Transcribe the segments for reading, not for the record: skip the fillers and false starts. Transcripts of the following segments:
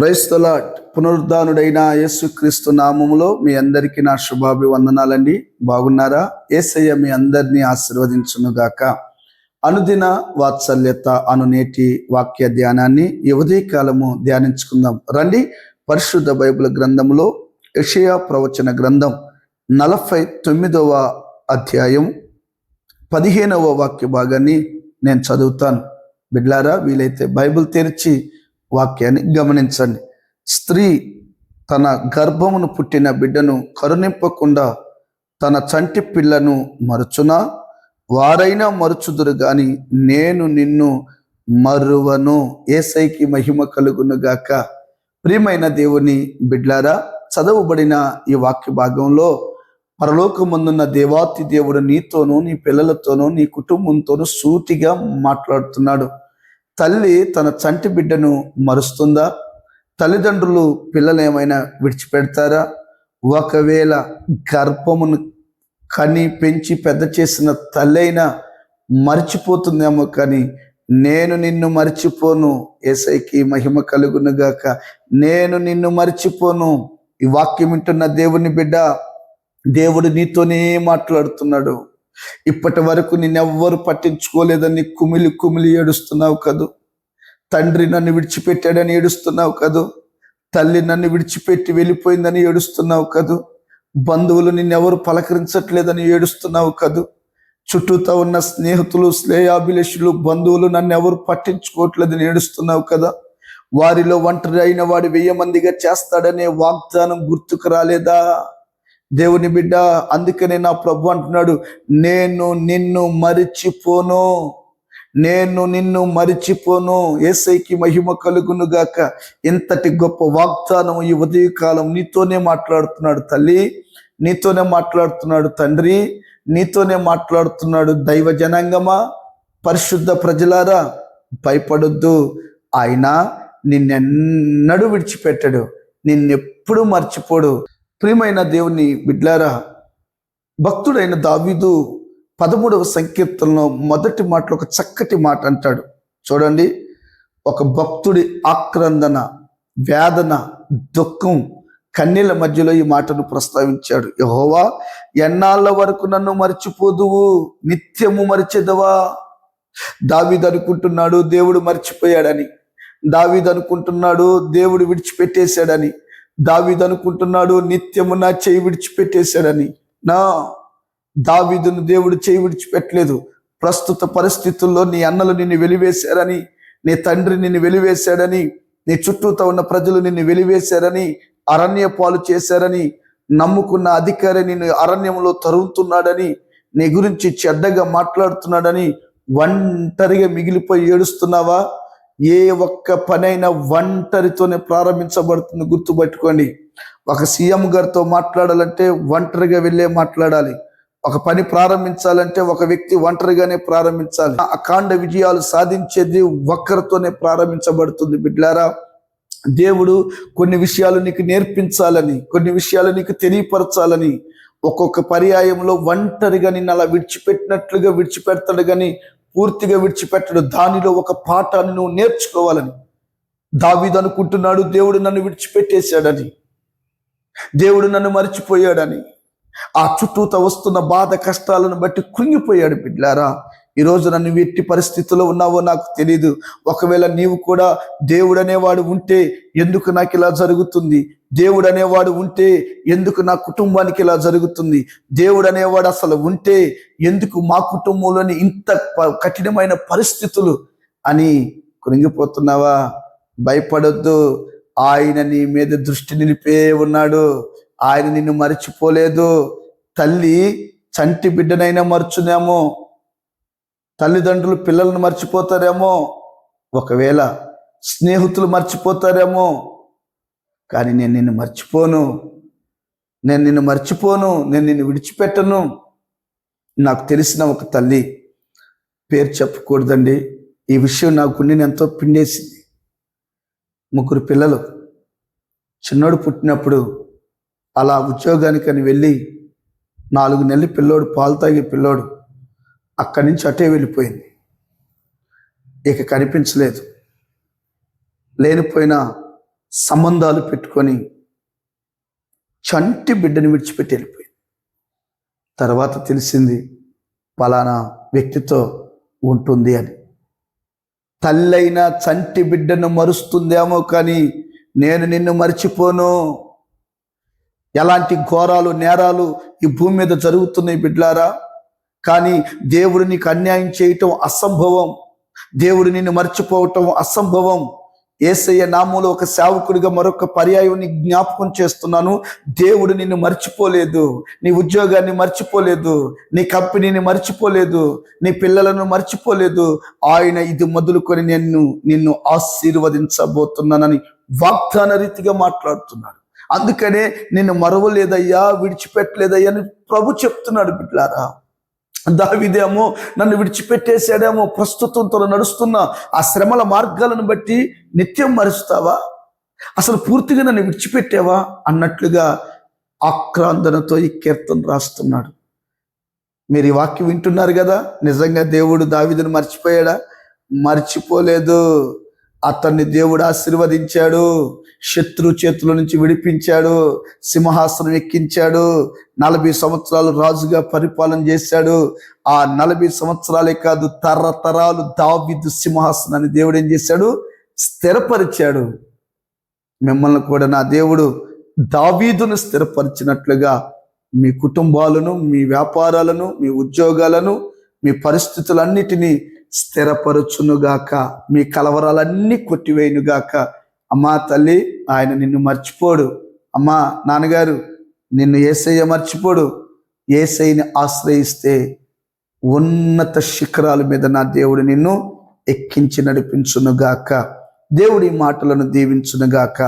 Praise the lord. పునరుద్ధానుడైన యేసుక్రీస్తు నామములో మీ అందరికీ నా శుభాభివందనాలండి. బాగున్నారా? యేసయ్య మీ అందరినీ ఆశీర్వదించునుగాక. అనుదిన వాత్సల్యత అను నేటి వాక్య ధ్యానాన్ని ఈ ఉదయకాలము ధ్యానించుకుందాం రండి. పరిశుద్ధ బైబిల్ గ్రంథములో యెషయా ప్రవచన గ్రంథం 49వ అధ్యాయం 15వ వాక్య భాగాన్ని నేను చదువుతాను. బిడ్లారా, వీలైతే బైబిల్ తెరిచి వాక్యాన్ని గమనించండి. స్త్రీ తన గర్భమును పుట్టిన బిడ్డను కరుణింపకుండా తన చంటి పిల్లను మరుచునా? వారైనా మరుచుదురు గాని నేను నిన్ను మరువను. యేసయ్యకి మహిమ కలుగునుగాక. ప్రియమైన దేవుని బిడ్లారా, చదవబడిన ఈ వాక్య భాగంలో పరలోకమందున్న దేవాతి దేవుడు నీతోనూ నీ పిల్లలతోనూ నీ కుటుంబంతోనూ సూటిగా మాట్లాడుతున్నాడు. తల్లి తన చంటి బిడ్డను మరుస్తుందా? తల్లిదండ్రులు పిల్లలు ఏమైనా విడిచిపెడతారా? ఒకవేళ గర్భమును కని పెంచి పెద్ద చేసిన తల్లి అయినా మర్చిపోతుందేమో, కానీ నేను నిన్ను మర్చిపోను. యేసయ్యకి మహిమ కలుగునుగాక. నేను నిన్ను మర్చిపోను. ఈ వాక్యం వింటున్న దేవుని బిడ్డ, దేవుడు నీతోనే మాట్లాడుతున్నాడు. ఇప్పటి వరకు నిన్నెవ్వరు పట్టించుకోలేదని కుమిలి కుమిలి ఏడుస్తున్నావు కదూ. తండ్రి నన్ను విడిచిపెట్టాడని ఏడుస్తున్నావు కదూ. తల్లి నన్ను విడిచిపెట్టి వెళ్ళిపోయిందని ఏడుస్తున్నావు కదూ. బంధువులు నిన్నెవరు పలకరించట్లేదని ఏడుస్తున్నావు కదూ. చుట్టూతో ఉన్న స్నేహితులు, శ్రేయాభిలాషులు, బంధువులు నన్ను ఎవరు పట్టించుకోవట్లేదని ఏడుస్తున్నావు కదా. వారిలో ఒంటరి అయిన వాడు 1000 మందిగా చేస్తాడనే వాగ్దానం గుర్తుకు రాలేదా? దేవుని బిడ్డ, అందుకనే నా ప్రభు అంటున్నాడు, నేను నిన్ను మరిచిపోను, నేను నిన్ను మరిచిపోను. యేసయ్యకి మహిమ కలుగునుగాక. ఇంతటి గొప్ప వాగ్దానం ఈ ఉదయకాలం నీతోనే మాట్లాడుతున్నాడు. తల్లి నీతోనే మాట్లాడుతున్నాడు. తండ్రి నీతోనే మాట్లాడుతున్నాడు. దైవ జనాంగమా, పరిశుద్ధ ప్రజలారా, భయపడొద్దు. ఆయన నిన్నెన్నడూ విడిచిపెట్టడు, నిన్నెప్పుడు మర్చిపోడు. ప్రియమైన దేవుని బిడ్లారా, భక్తుడైన దావీదు 13వ సంకీర్తనలో మొదటి మాటలో ఒక చక్కటి మాట అంటాడు. చూడండి, ఒక భక్తుడి ఆక్రందన, వేదన, దుఃఖం, కన్నీళ్ళ మధ్యలో ఈ మాటను ప్రస్తావించాడు. యెహోవా, ఎన్నాళ్ళ వరకు నన్ను మర్చిపోదువు? నిత్యము మరిచెదవా? దావీదు అనుకుంటున్నాడు దేవుడు మర్చిపోయాడని. దావీదు అనుకుంటున్నాడు దేవుడు విడిచిపెట్టేశాడని. దావీదు అనుకుంటున్నాడు నిత్యము నా చేయి విడిచిపెట్టేశాడని. నా దావీదును దేవుడు చేయి విడిచిపెట్టలేదు. ప్రస్తుత పరిస్థితుల్లో నీ అన్నలు నిన్ను వెలివేశారని, నీ తండ్రి నిన్ను వెలివేశాడని, నీ చుట్టూతో ఉన్న ప్రజలు నిన్ను వెలివేశారని, అరణ్య పాలు చేశారని, నమ్ముకున్న అధికారి నిన్ను అరణ్యంలో తరుగుతున్నాడని, నీ గురించి చెడ్డగా మాట్లాడుతున్నాడని ఒంటరిగా మిగిలిపోయి ఏడుస్తున్నావా? ఏ ఒక్క పనైనా ఒంటరితోనే ప్రారంభించబడుతుంది. గుర్తుపెట్టుకోండి. ఒక సీఎం గారితో మాట్లాడాలంటే ఒంటరిగా వెళ్ళే మాట్లాడాలి. ఒక పని ప్రారంభించాలంటే ఒక వ్యక్తి ఒంటరిగానే ప్రారంభించాలి. అఖండ విజయాలు సాధించేది ఒక్కరితోనే ప్రారంభించబడుతుంది. బిడ్లారా, దేవుడు కొన్ని విషయాలు నీకు నేర్పించాలని, కొన్ని విషయాలు నీకు తెలియపరచాలని ఒక్కొక్క పర్యాయంలో ఒంటరిగా నిన్ను అలా విడిచిపెట్టినట్లుగా విడిచిపెడతాడు, కానీ పూర్తిగా విడిచిపెట్టడు. దానిలో ఒక పాఠాన్ని నువ్వు నేర్చుకోవాలని. దావీదు అనుకుంటున్నాడు దేవుడు నన్ను విడిచిపెట్టేశాడని, దేవుడు నన్ను మర్చిపోయాడని. ఆ చుట్టూతో వస్తున్న బాధ కష్టాలను బట్టి కృంగిపోయాడు. బిడ్లారా, ఈరోజు నన్ను ఎట్టి పరిస్థితుల్లో ఉన్నావో నాకు తెలియదు. ఒకవేళ నీవు కూడా దేవుడు అనేవాడు ఉంటే ఎందుకు నాకు ఇలా జరుగుతుంది? దేవుడు అనేవాడు ఉంటే ఎందుకు నా కుటుంబానికి ఇలా జరుగుతుంది? దేవుడు అనేవాడు అసలు ఉంటే ఎందుకు మా కుటుంబంలోని ఇంత కఠినమైన పరిస్థితులు అని కృంగిపోతున్నావా? భయపడొద్దు. ఆయన నీ మీద దృష్టి నిలిపే ఉన్నాడు. ఆయన నిన్ను మర్చిపోలేదు. తల్లి చంటి బిడ్డనైనా మర్చునేమో, తల్లిదండ్రులు పిల్లలను మర్చిపోతారేమో, ఒకవేళ స్నేహితులు మర్చిపోతారేమో, కానీ నేను నిన్ను మర్చిపోను, నేను నిన్ను మర్చిపోను, నేను నిన్ను విడిచిపెట్టను. నాకు తెలిసిన ఒక తల్లి, పేరు చెప్పకూడదండి, ఈ విషయం నా గుండెని ఎంతో పిండేసింది. 3 పిల్లలు. చిన్నోడు పుట్టినప్పుడు అలా ఉద్యోగానికని వెళ్ళి 4 నెలలు పిల్లోడు, పాలు తాగే పిల్లోడు, అక్కడి నుంచి అటే వెళ్ళిపోయింది. ఇక కనిపించలేదు. లేనిపోయిన సంబంధాలు పెట్టుకొని చంటి బిడ్డను విడిచిపెట్టి వెళ్ళిపోయింది. తర్వాత తెలిసింది పలానా వ్యక్తితో ఉంటుంది అని. తల్లైనా చంటి బిడ్డను మరుస్తుందేమో, కానీ నేను నిన్ను మర్చిపోను. ఎలాంటి ఘోరాలు నేరాలు ఈ భూమి మీద జరుగుతున్నాయి బిడ్లారా, కానీ దేవుడు నీకు అన్యాయం చేయటం అసంభవం. దేవుడు నిన్ను మర్చిపోవటం అసంభవం. యేసయ్య నామములో ఒక సేవకుడిగా మరొక పర్యాయం నీ జ్ఞాపకం చేస్తున్నాను. దేవుడు నిన్ను మర్చిపోలేదు, నీ ఉద్యోగాన్ని మర్చిపోలేదు, నీ కంపెనీని మర్చిపోలేదు, నీ పిల్లలను మర్చిపోలేదు. ఆయన ఇది మొదలుకొని నిన్ను ఆశీర్వదించబోతున్నానని వాగ్దాన రీతిగా మాట్లాడుతున్నాడు. అందుకనే నిన్ను మరవలేదయ్యా, విడిచిపెట్టలేదయ్యా అని ప్రభు చెప్తున్నాడు బిడ్డలారా. దావీదేమో నన్ను విడిచిపెట్టేశాడేమో, ప్రస్తుతంతో నడుస్తున్న ఆ శ్రమల మార్గాలను బట్టి నిత్యం మరుస్తావా, అసలు పూర్తిగా నన్ను విడిచిపెట్టావా అన్నట్లుగా ఆక్రాందనతో ఈ కీర్తన రాస్తున్నాడు. మీరు ఈ వాక్యం వింటున్నారు కదా, నిజంగా దేవుడు దావీదును మర్చిపోయాడా? మర్చిపోలేదు. అతన్ని దేవుడు ఆశీర్వదించాడు, శత్రు చేతుల నుంచి విడిపించాడు, సింహాసనం ఎక్కించాడు, 40 సంవత్సరాలు రాజుగా పరిపాలన చేశాడు. ఆ 40 సంవత్సరాలే కాదు, తరతరాలు దావీదు సింహాసనాన్ని దేవుడు ఏం చేశాడు? స్థిరపరిచాడు. మిమ్మల్ని కూడా నా దేవుడు దావీదును స్థిరపరిచినట్లుగా మీ కుటుంబాలను, మీ వ్యాపారాలను, మీ ఉద్యోగాలను, మీ పరిస్థితులన్నిటినీ స్థిరపరచునుగాక, మీ కలవరాలన్నీ కొట్టివేయునుగాక. అమ్మా తల్లి, ఆయన నిన్ను మర్చిపోడు. అమ్మా నాన్నగారు, నిన్ను యేసయ్య మర్చిపోడు. యేసయ్యని ఆశ్రయిస్తే ఉన్నత శిఖరాల మీద నా దేవుడు నిన్ను ఎక్కించి నడిపించునుగాక. దేవుడి మాటలను దీవించునుగాక.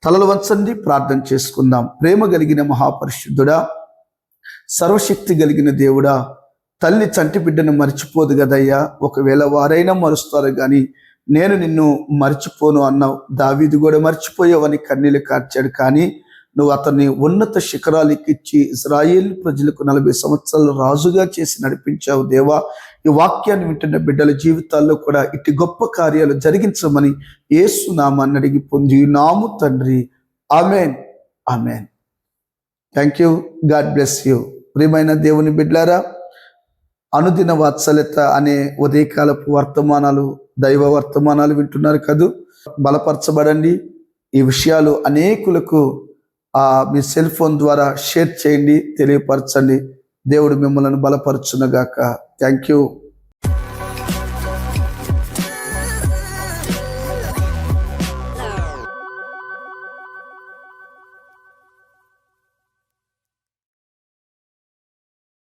తలలు వంచండి, ప్రార్థన చేసుకుందాం. ప్రేమ కలిగిన మహాపరిశుద్ధుడా, సర్వశక్తి కలిగిన దేవుడా, తల్లి చంటి బిడ్డను మర్చిపోదు కదయ్యా. ఒకవేళ వారైనా మరుస్తారు, కానీ నేను నిన్ను మర్చిపోను అన్నావు. దావీదు కూడా మర్చిపోయావని కన్నీళ్లు కార్చాడు, కానీ నువ్వు అతన్ని ఉన్నత శిఖరాలు ఎక్కించి ఇశ్రాయేలు ప్రజలకు 40 సంవత్సరాలు రాజుగా చేసి నడిపించావు దేవా. ఈ వాక్యాన్ని వింటున్న బిడ్డల జీవితాల్లో కూడా ఇటు గొప్ప కార్యాలు జరిగించమని యేసు నామాన్ని అడిగి పొంది నాము తండ్రి. Amen, amen. Thank you. God bless you. ప్రియమైన దేవుని బిడ్డలారా, అనుదిన వాత్సల్యత అనే ఉదయకాలపు వర్తమానాలు, దైవ వర్తమానాలు వింటున్నారు కదూ. బలపరచబడండి. ఈ విషయాలు అనేకులకు మీ సెల్ ఫోన్ ద్వారా షేర్ చేయండి, తెలియపరచండి. దేవుడు మిమ్మల్ని బలపరచునుగాక. Thank you.